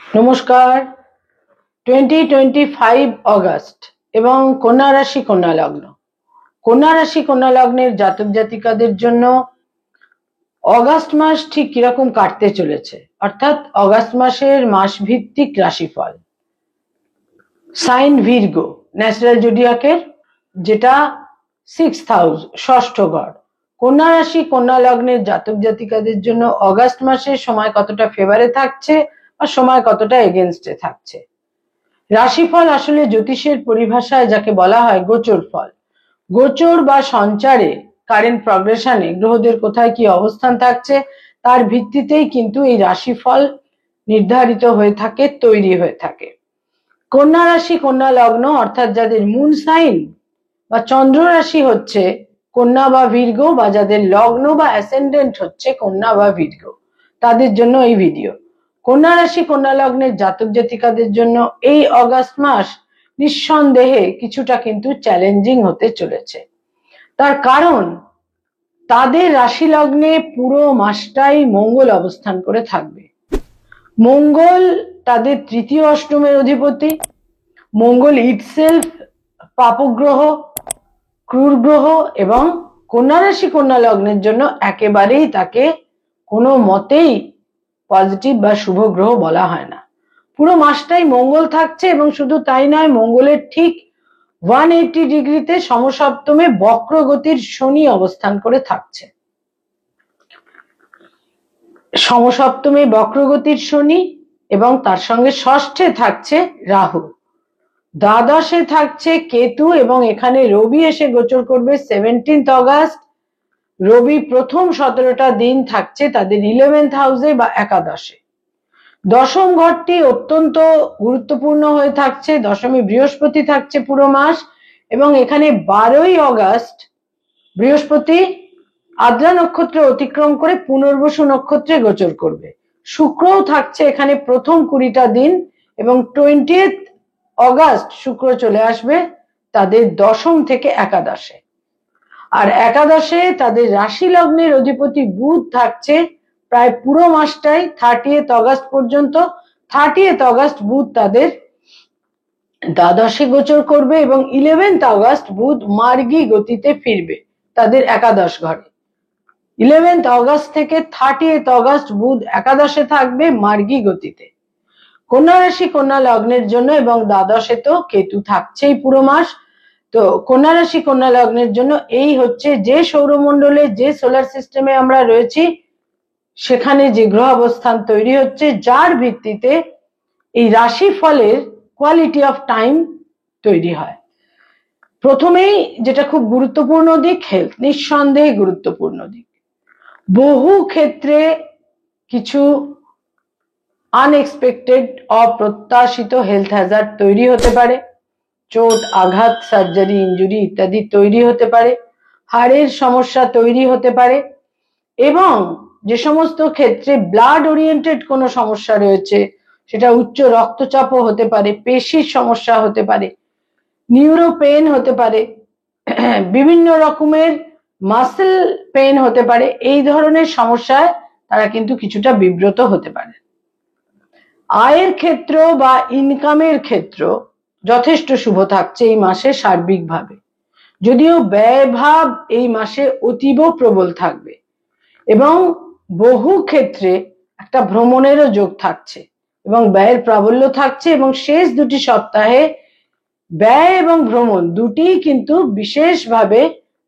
নমস্কার। 2025 অগস্ট এবং কন্যা রাশি কন্যা লগ্ন। কন্যা রাশি কন্যা লগ্নের জাতক জাতিকাদের জন্য অগাস্ট মাস ঠিক কিরকম কাটতে চলেছে, অর্থাৎ অগাস্ট মাসের মাসভিত্তিক রাশিফল। সাইন ভির্গো, ন্যাচারাল জোডিয়াকের, যেটা 6th হাউস, ষষ্ঠ ঘর। কন্যা রাশি কন্যা লগ্নের জাতক জাতিকাদের জন্য অগাস্ট মাসে সময় কতটা ফেভারে থাকছে আর সময় কতটা এগেনস্টে থাকছে। রাশিফল আসলে জ্যোতিষের পরিভাষায় যাকে বলা হয় গোচর ফল। গোচর বা সঞ্চারে, কারেন্ট প্রগ্রেশনে গ্রহদের কোথায় কি অবস্থান থাকছে তার ভিত্তিতেই কিন্তু এই রাশিফল নির্ধারিত হয়ে থাকে, তৈরি হয়ে থাকে। কন্যা রাশি কন্যা লগ্ন অর্থাৎ যাদের মুন সাইন বা চন্দ্র রাশি হচ্ছে কন্যা বা ভির্গো, বা যাদের লগ্ন বা অ্যাসেন্ডেন্ট হচ্ছে কন্যা বা ভির্গো, তাদের জন্য এই ভিডিও। কন্যা রাশি কন্যা লগ্নের জাতক জাতিকাদের জন্য এই অগাস্ট মাস নিঃসন্দেহে কিছুটা কিন্তু চ্যালেঞ্জিং হতে চলেছে। তার কারণ তাদের রাশি লগ্নে পুরো মাসটাই মঙ্গল অবস্থান করে থাকবে। মঙ্গল তাদের তৃতীয় অষ্টমের অধিপতি। মঙ্গল ইটসেলফ পাপগ্রহ, ক্রূর গ্রহ, এবং কন্যা রাশি কন্যা লগ্নের জন্য একেবারেই তাকে কোনো মতেই পজিটিভ বা শুভ গ্রহ বলা হয় না। পুরো মাসটাই মঙ্গল থাকছে, এবং শুধু তাই নয়, মঙ্গলের ঠিক 180 ডিগ্রিতে সমসপ্তমে বক্রগতির শনি অবস্থান করে থাকছে। সমসপ্তমে বক্রগতির শনি এবং তার সঙ্গে ষষ্ঠে থাকছে রাহু, দ্বাদশে থাকছে কেতু, এবং এখানে রবি এসে গোচর করবে 17th অগাস্ট। রবি প্রথম 17টা দিন থাকছে তাদের 11th হাউসে বা একাদশে। দশম ঘরটি অত্যন্ত গুরুত্বপূর্ণ হয়ে থাকছে, দশমী বৃহস্পতি থাকছে পুরো মাস, এবং এখানে 12ই অগাস্ট বৃহস্পতি আদ্রা নক্ষত্র অতিক্রম করে পুনর্বসু নক্ষত্রে গোচর করবে। শুক্রও থাকছে এখানে প্রথম 20টা দিন, এবং 20th অগাস্ট শুক্র চলে আসবে তাদের দশম থেকে একাদশে। আর একাদশে তাদের রাশি লগ্নের অধিপতি বুধ থাকছে প্রায় পুরো মাসটাই, 30th অগাস্ট পর্যন্ত। 30th অগাস্ট বুধ তাদের দ্বাদশে গোচর করবে, এবং 11th অগাস্ট বুধ মার্গী গতিতে ফিরবে তাদের একাদশ ঘরে। 11th অগাস্ট থেকে 30th অগাস্ট বুধ একাদশে থাকবে মার্গী গতিতে। কন্যা রাশি কন্যা লগ্নের জন্য, এবং দ্বাদশে তো কেতু থাকছেই পুরো মাস। তো কন্যা রাশি কন্যা লগ্নের জন্য এই হচ্ছে যে সৌরমণ্ডলে, যে সোলার সিস্টেমে আমরা রয়েছি, সেখানে যে গ্রহ অবস্থান তৈরি হচ্ছে, যার ভিত্তিতে এই রাশি ফলের কোয়ালিটি অফ টাইম তৈরি হয়। প্রথমেই যেটা খুব গুরুত্বপূর্ণ দিক, হেলথ, নিঃসন্দেহে গুরুত্বপূর্ণ দিক। বহু ক্ষেত্রে কিছু আনএক্সপেক্টেড, অপ্রত্যাশিত হেলথ হ্যাজার্ড তৈরি হতে পারে। চোট, আঘাত, সার্জারি, ইনজুরি ইত্যাদি তৈরি হতে পারে। হাড়ের সমস্যা তৈরি হতে পারে, এবং যে সমস্ত ক্ষেত্রে ব্লাড ওরিয়েন্টেড কোনো সমস্যা রয়েছে, সেটা উচ্চ রক্তচাপও হতে পারে, পেশির সমস্যা হতে পারে, নিউরো পেন হতে পারে, বিভিন্ন রকমের মাসেল পেন হতে পারে। এই ধরনের সমস্যায় তারা কিন্তু কিছুটা বিব্রত হতে পারে। আয়ের ক্ষেত্র বা ইনকামের ক্ষেত্র যথেষ্ট শুভ থাকছে এই মাসে সার্বিকভাবে, যদিও ব্যয়ভাব এই মাসে অতীব প্রবল থাকবে, এবং বহু ক্ষেত্রে একটা ভ্রমণেরও যোগ থাকছে, এবং ব্যয়ের প্রাবল্য থাকছে, এবং শেষ 2টি সপ্তাহে ব্যয় এবং ভ্রমণ দুটিই কিন্তু বিশেষভাবে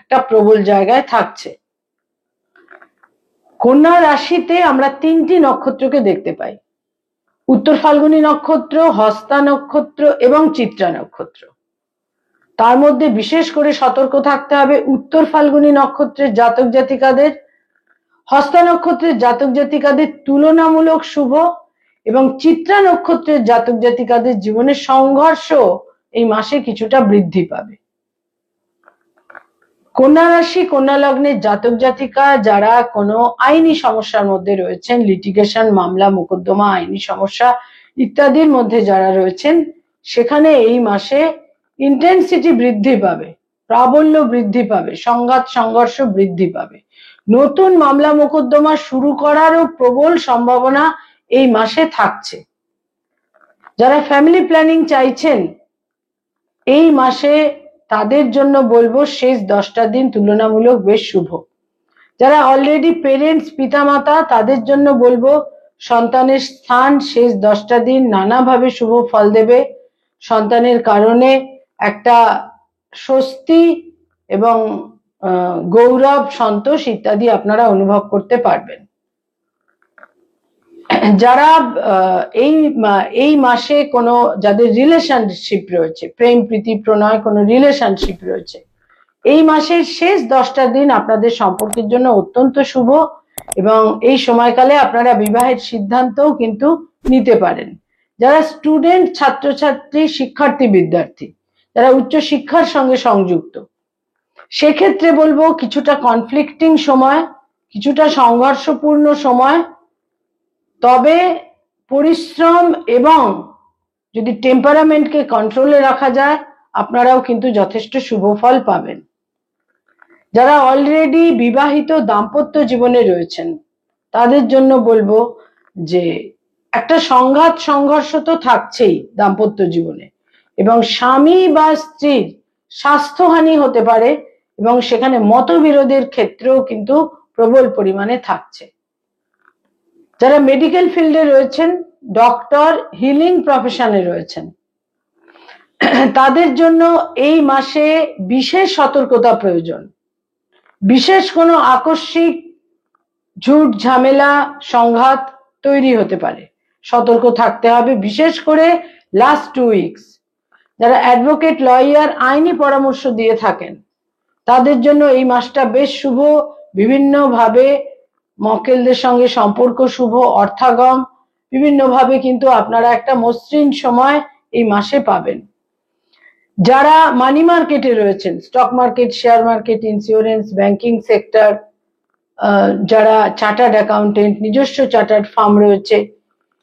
একটা প্রবল জায়গায় থাকছে। কন্যা রাশিতে আমরা 3টি নক্ষত্রকে দেখতে পাই: উত্তর ফাল্গুনী নক্ষত্র, হস্তা নক্ষত্র এবং চিত্রা নক্ষত্র। তার মধ্যে বিশেষ করে সতর্ক থাকতে হবে উত্তর ফাল্গুনী নক্ষত্রের জাতক জাতিকাদের। হস্তা নক্ষত্রের জাতক জাতিকাদের তুলনামূলক শুভ, এবং চিত্রা নক্ষত্রের জাতক জাতিকাদের জীবনে সংঘর্ষ এই মাসে কিছুটা বৃদ্ধি পাবে। কন্যা রাশি কন্যা লগ্নের জাতক জাতিকা যারা কোনো আইনি সমস্যার মধ্যে রয়েছেন, লিটিগেশন, মামলা মোকদ্দমা, আইনি সমস্যা ইত্যাদির মধ্যে যারা রয়েছেন, সেখানে এই মাসে ইন্টেন্সিটি বৃদ্ধি পাবে, প্রাবল্য বৃদ্ধি পাবে, সংঘাত সংঘর্ষ বৃদ্ধি পাবে। নতুন মামলা মোকদ্দমা শুরু করারও প্রবল সম্ভাবনা এই মাসে থাকছে। যারা ফ্যামিলি প্ল্যানিং চাইছেন এই মাসে তাদের জন্য বলবো শেষ 10টা দিন তুলনামূলক বেশ শুভ। যারা অলরেডি পেরেন্টস পিতামাতা তাদের জন্য বলবো সন্তানের স্থান শেষ 10টা দিন নানাভাবে শুভ ফল দেবে। সন্তানের কারণে একটা স্বস্তি এবং গৌরব সন্তোষ ইত্যাদি আপনারা অনুভব করতে পারবেন। যারা এই মাসে কোনো যাদের রিলেশনশিপ রয়েছে, প্রেম প্রীতি প্রণয় কোনো রিলেশনশিপ রয়েছে, এই মাসের শেষ 10টা দিন আপনাদের সম্পর্কের জন্য অত্যন্ত শুভ এবং এই সময়কালে আপনারা বিবাহের সিদ্ধান্তও কিন্তু নিতে পারেন। যারা স্টুডেন্ট ছাত্রছাত্রী শিক্ষার্থী বিদ্যার্থী যারা উচ্চ শিক্ষার সঙ্গে সংযুক্ত, সেক্ষেত্রে বলবো কিছুটা কনফ্লিক্টিং সময়, কিছুটা সংঘর্ষপূর্ণ সময়, তবে পরিশ্রম এবং যদি টেম্পারামেন্টকে কন্ট্রোলে রাখা যায় আপনারাও কিন্তু যথেষ্ট শুভ ফল পাবেন। যারা অলরেডি বিবাহিত দাম্পত্য জীবনে রয়েছেন তাদের জন্য বলবো যে একটা সংঘাত সংঘর্ষ তো থাকছেই দাম্পত্য জীবনে এবং স্বামী বা স্ত্রীর স্বাস্থ্যহানি হতে পারে এবং সেখানে মতবিরোধের ক্ষেত্রেও কিন্তু প্রবল পরিমাণে থাকছে। যারা মেডিকেল ফিল্ডে রয়েছেন, ডক্টর, হিলিং প্রফেশনে রয়েছেন, তাদের জন্য এই মাসে বিশেষ সতর্কতা প্রয়োজন। বিশেষ কোনো আকস্মিক ঝুট ঝামেলা সংঘাত তৈরি হতে পারে, সতর্ক থাকতে হবে, বিশেষ করে লাস্ট 2 উইকস। যারা অ্যাডভোকেট, লয়ার, আইনি পরামর্শ দিয়ে থাকেন তাদের জন্য এই মাসটা বেশ শুভ। বিভিন্নভাবে মক্কেলদের সঙ্গে সম্পর্ক শুভ, অর্থাগম বিভিন্নভাবে কিন্তু আপনারা একটা মসৃণ সময় এই মাসে পাবেন। যারা মানি মার্কেটে রয়েছেন, stock market, share market, insurance, banking sector, যারা চার্টার্ড অ্যাকাউন্টেন্ট, নিজস্ব চার্টার্ড ফার্ম রয়েছে,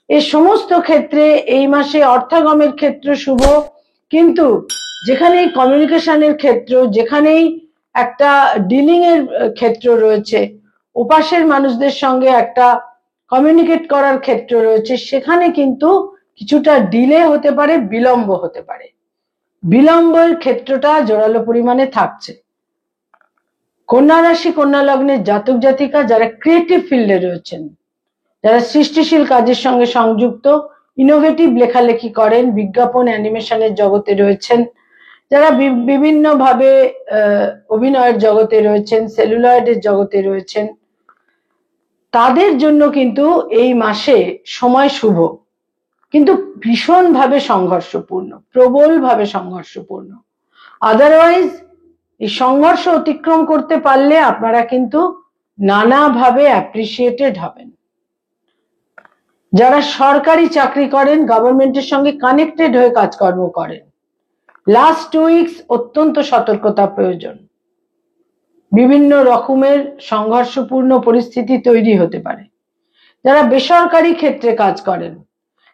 এই সমস্ত ক্ষেত্রে এই মাসে অর্থাগমের ক্ষেত্র শুভ। কিন্তু যেখানেই কমিউনিকেশনের ক্ষেত্র, যেখানেই একটা ডিলিং এর ক্ষেত্র রয়েছে, ওপাশের মানুষদের সঙ্গে একটা কমিউনিকেট করার ক্ষেত্র রয়েছে, সেখানে কিন্তু কিছুটা ডিলে হতে পারে, বিলম্ব হতে পারে। বিলম্বের ক্ষেত্রটা জোরালো পরিমাণে থাকছে। কন্যা রাশি কন্যা লগ্নের জাতক জাতিকা যারা ক্রিয়েটিভ ফিল্ডে রয়েছেন, যারা সৃষ্টিশীল কাজের সঙ্গে সংযুক্ত, ইনোভেটিভ লেখালেখি করেন, বিজ্ঞাপন অ্যানিমেশনের জগতে রয়েছেন, যারা বিভিন্নভাবে অভিনয়ের জগতে রয়েছেন, সেলুলয়েডের জগতে রয়েছেন, তাদের জন্য কিন্তু এই মাসে সময় শুভ, কিন্তু ভীষণভাবে সংঘর্ষপূর্ণ, প্রবলভাবে সংঘর্ষপূর্ণ। আদারওয়াইজ এই সংঘর্ষ অতিক্রম করতে পারলে আপনারা কিন্তু নানাভাবে অ্যাপ্রিসিয়েটেড হবেন। যারা সরকারি চাকরি করেন, গভর্নমেন্টের সঙ্গে কানেক্টেড হয়ে কাজকর্ম করেন, লাস্ট 2 উইকস অত্যন্ত সতর্কতা প্রয়োজন। বিভিন্ন রকমের সংঘর্ষপূর্ণ পরিস্থিতি তৈরি হতে পারে। যারা বেসরকারি ক্ষেত্রে কাজ করেন,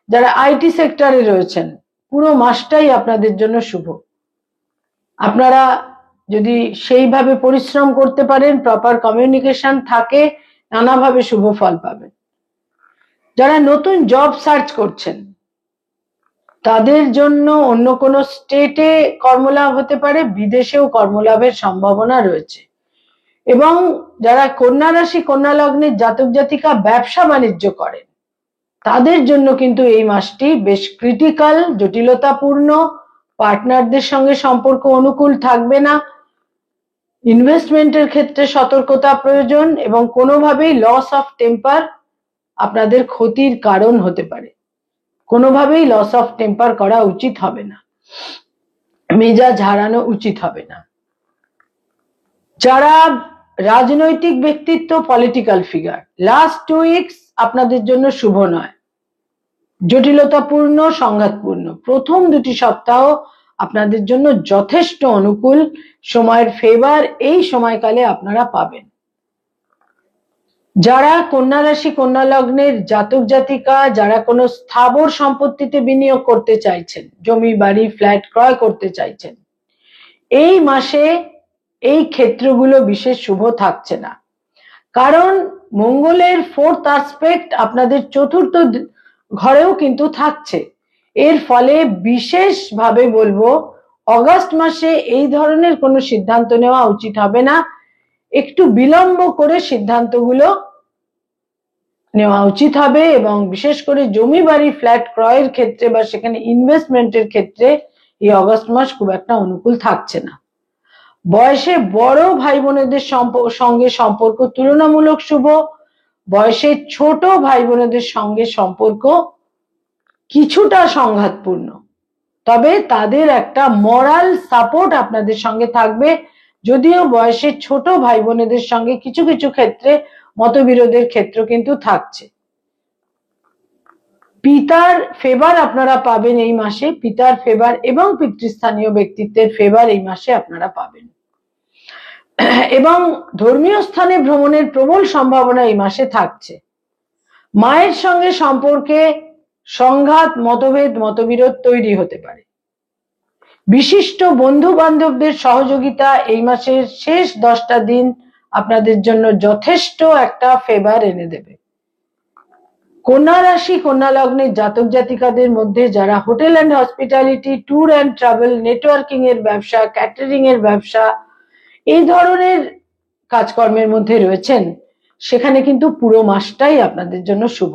যারা আইটি সেক্টরে রয়েছেন, পুরো মাসটাই আপনাদের জন্য শুভ। আপনারা যদি সেইভাবে পরিশ্রম করতে পারেন, প্রপার কমিউনিকেশন থাকে, নানাভাবে শুভ ফল পাবেন। যারা নতুন জব সার্চ করছেন তাদের জন্য অন্য কোনো স্টেটে কর্মলাভ হতে পারে, বিদেশেও কর্মলাভের সম্ভাবনা রয়েছে। এবং যারা কন্যা রাশি কন্যা লগ্নের জাতক জাতিকা ব্যবসা বাণিজ্য করেন তাদের জন্য কিন্তু এই মাসটি বেশ ক্রিটিক্যাল, জটিলতাপূর্ণ। পার্টনারদের সঙ্গে সম্পর্ক অনুকূল থাকবে না, ইনভেস্টমেন্টের ক্ষেত্রে সতর্কতা প্রয়োজন এবং কোনোভাবেই লস অফ টেম্পার আপনাদের ক্ষতির কারণ হতে পারে। কোনোভাবেই লস অফ টেম্পার করা উচিত হবে না, মেজাজ হারানো উচিত হবে না। যারা রাজনৈতিক ব্যক্তিত্ব, পলিটিক্যাল ফিগার, লাস্ট 2 উইকস আপনাদের জন্য শুভ নয়, জটিলতাপূর্ণ, সংঘাতপূর্ণ। প্রথম 2টি সপ্তাহ আপনাদের জন্য যথেষ্ট অনুকূল, সময়ের ফেভার এই সময়কালে আপনারা পাবেন। যারা কন্যা রাশি কন্যা লগ্নের জাতক জাতিকা যারা কোনো স্থাবর সম্পত্তিতে বিনিয়োগ করতে চাইছেন, জমি বাড়ি ফ্ল্যাট ক্রয় করতে চাইছেন, এই মাসে এই ক্ষেত্রগুলো বিশেষ শুভ থাকছে না। কারণ মঙ্গলের 4th অ্যাসপেক্ট আপনাদের 4th ঘরেও কিন্তু থাকছে। এর ফলে বিশেষভাবে বলবো অগাস্ট মাসে এই ধরনের কোনো সিদ্ধান্ত নেওয়া উচিত হবে না, একটু বিলম্ব করে সিদ্ধান্তগুলো নেওয়া উচিত হবে। এবং বিশেষ করে জমি বাড়ি ফ্ল্যাট ক্রয়ের ক্ষেত্রে বা সেখানে ইনভেস্টমেন্টের ক্ষেত্রে এই অগাস্ট মাস খুব একটা অনুকূল থাকছে না। বয়সে বড় ভাই বোনেদের সঙ্গে সম্পর্ক তুলনামূলক শুভ, বয়সে ছোট ভাই বোনেদের সঙ্গে সম্পর্ক কিছুটা সংঘাতপূর্ণ, তবে তাদের একটা মরাল সাপোর্ট আপনাদের সঙ্গে থাকবে। যদিও বয়সে ছোট ভাই বোনেদের সঙ্গে কিছু কিছু ক্ষেত্রে মতবিরোধের ক্ষেত্র কিন্তু থাকছে। পিতার ফেভার আপনারা পাবেন এই মাসে, পিতার ফেভার এবং পিতৃস্থানীয় ব্যক্তিত্বের ফেভার এই মাসে আপনারা পাবেন। এবং ধর্মীয় স্থানে ভ্রমণের প্রবল সম্ভাবনা এই মাসে থাকছে। মায়ের সঙ্গে সম্পর্কে সংঘাত, মতভেদ, মতবিরোধ তৈরি হতে পারে। বিশিষ্ট বন্ধু বান্ধবদের সহযোগিতা এই মাসের শেষ 10টা দিন আপনাদের জন্য যথেষ্ট একটা ফেভার এনে দেবে। কন্যা রাশি, কন্যা লগ্নের জাতক জাতিকাদের মধ্যে যারা hotel and hospitality, tour and travel, networking এর ব্যবসা, ক্যাটারিং এর ব্যবসা, এই ধরনের কাজকর্মের মধ্যে রয়েছেন, সেখানে কিন্তু পুরো মাসটাই আপনাদের জন্য শুভ।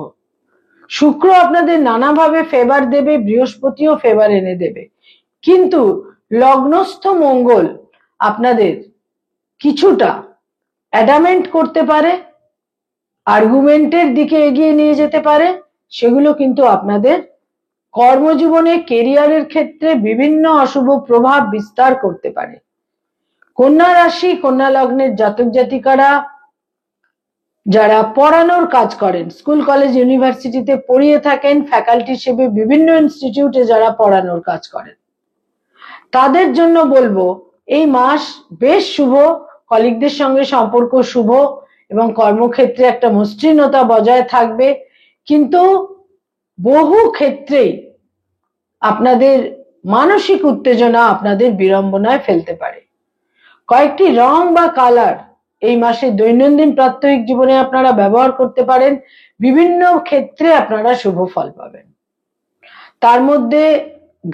শুক্র আপনাদের নানাভাবে ফেভার দেবে, বৃহস্পতিও ফেভার এনে দেবে, কিন্তু লগ্নস্থ মঙ্গল আপনাদের কিছুটা অ্যাডামেন্ট করতে পারে, আর্গুমেন্টের দিকে এগিয়ে নিয়ে যেতে পারে। সেগুলো কিন্তু আপনাদের কর্মজীবনে, কেরিয়ারের ক্ষেত্রে বিভিন্ন অশুভ প্রভাব বিস্তার করতে পারে। কন্যা রাশি, কন্যা লগ্নের জাতক জাতিকারা যারা পড়ানোর কাজ করেন, স্কুল কলেজ ইউনিভার্সিটিতে পড়িয়ে থাকেন, ফ্যাকাল্টি হিসেবে বিভিন্ন ইনস্টিটিউটে যারা পড়ানোর কাজ করেন, তাদের জন্য বলবো এই মাস বেশ শুভ। কলিগদের সঙ্গে সম্পর্ক শুভ এবং কর্মক্ষেত্রে একটা মসৃণতা বজায় থাকবে, কিন্তু বহু ক্ষেত্রেই আপনাদের মানসিক উত্তেজনা আপনাদের বিড়ম্বনায় ফেলতে পারে। কয়েকটি রং বা কালার এই মাসে দৈনন্দিন প্রাত্যহিক জীবনে আপনারা ব্যবহার করতে পারেন, বিভিন্ন ক্ষেত্রে আপনারা শুভ ফল পাবেন। তার মধ্যে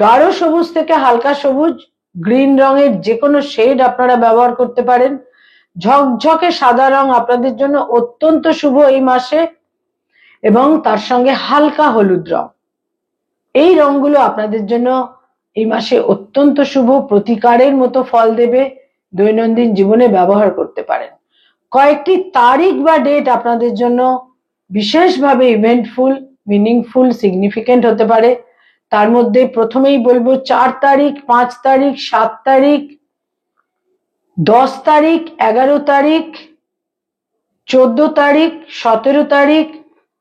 গাঢ় সবুজ থেকে হালকা সবুজ, গ্রিন রঙের যে কোনো শেড আপনারা ব্যবহার করতে পারেন। ঝকঝকে সাদা রং আপনাদের জন্য অত্যন্ত শুভ এই মাসে, এবং তার সঙ্গে হালকা হলুদ রং, এই রংগুলো আপনাদের জন্য এই মাসে অত্যন্ত শুভ, প্রতিকারের মতো ফল দেবে, দৈনন্দিন জীবনে ব্যবহার করতে পারেন। কয়েকটি তারিখ বা ডেট আপনাদের জন্য বিশেষভাবে ইভেন্টফুল, মিনিংফুল, সিগনিফিকেন্ট হতে পারে। তার মধ্যে প্রথমেই বলবো 4 তারিখ, 5 তারিখ, 7 তারিখ, 10 তারিখ, 11 তারিখ, 14 তারিখ, 17 তারিখ,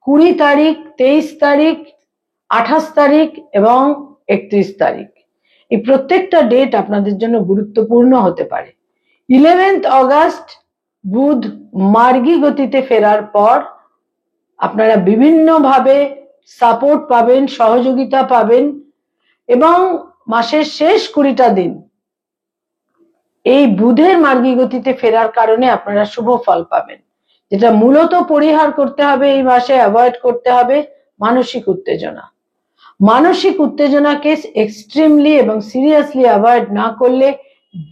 20 তারিখ, 23 তারিখ, 28 তারিখ এবং 31 তারিখ। এই প্রত্যেকটা ডেট আপনাদের জন্য গুরুত্বপূর্ণ হতে পারে। 11th অগাস্ট বুধ মার্গী গতিতে ফেরার পর আপনারা বিভিন্নভাবে সাপোর্ট পাবেন, সহযোগিতা পাবেন, এবং মাসের শেষ 20টা দিন এই বুধের মার্গী গতিতে ফেরার কারণে আপনারা শুভ ফল পাবেন। যেটা মূলত পরিহার করতে হবে এই মাসে, অ্যাভয়েড করতে হবে মানসিক উত্তেজনা। মানসিক উত্তেজনাকে এক্সট্রিমলি এবং সিরিয়াসলি অ্যাভয়েড না করলে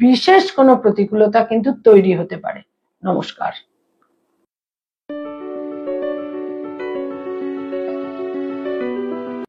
বিশেষ কোনো প্রতিকূলতা কিন্তু তৈরি হতে পারে। নমস্কার।